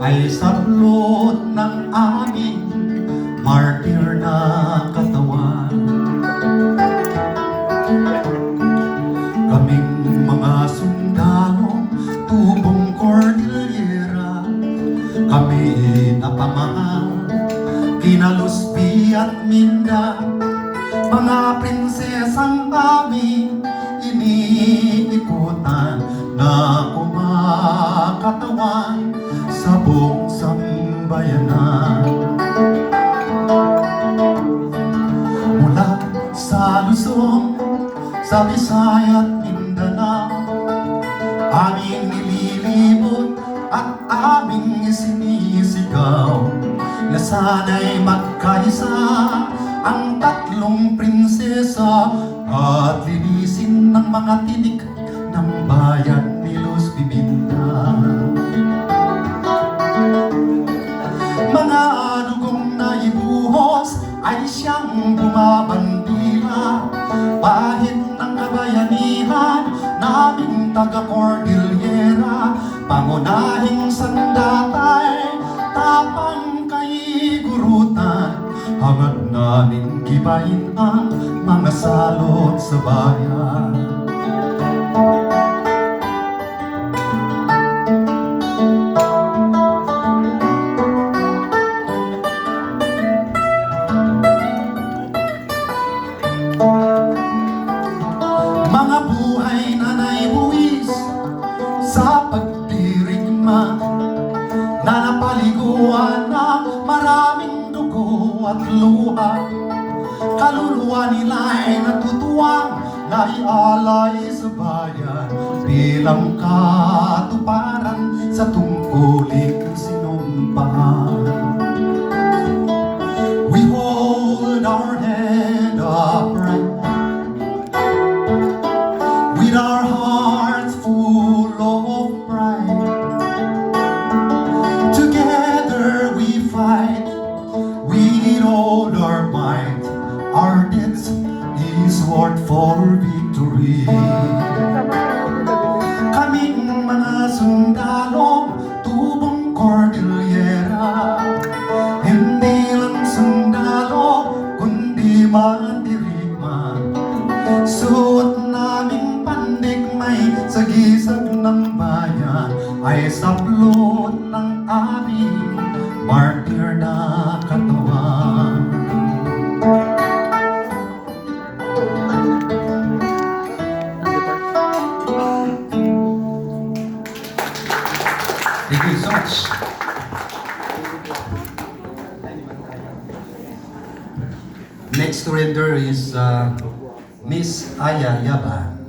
ay saplot ng aming martir na katawan. Kaming mga sundalo, tubong Cordillera, kami napamahal, Kinaluspi at Minda, mga prinsesang aming iniikutan na kumakatawan sa buong sambayanan. Mula sa Luzon, sa Visaya at Mindanao, aming nililibot at aming sinisigaw na sana'y magkaisa ang tatlong prinsesa at linisin ng mga tinik ng bayan ni Luz Bibinda. Mga dugong na ibuhos ay siyang bumabandila, bahid ng kabayanihan naming taga-Cordillera, pangunahing sandatay, tapang kaigurutan, hangad namin gibain ang mga salot sa bayan. Mga buhay na naibuwis sa pagdirigma, na napaliguan ng maraming dugo at luha, kaluluwa nila'y natutuwang na ialay sa bayan bilang katuparan sa tungkuling sinumpaan. We hold our head upright, with our hearts full of pride. Together we fight with all our might. Our deeds is worth for victory. Kaming mga sundalo, tubong Cordillera, hindi lang sundalo, kundi mandirigma. Suot naming pandigmay sa gisag ng bayan, ay saplot ng aming martir na katawan. Thank you so much. Next to render is Miss Aya Yaban.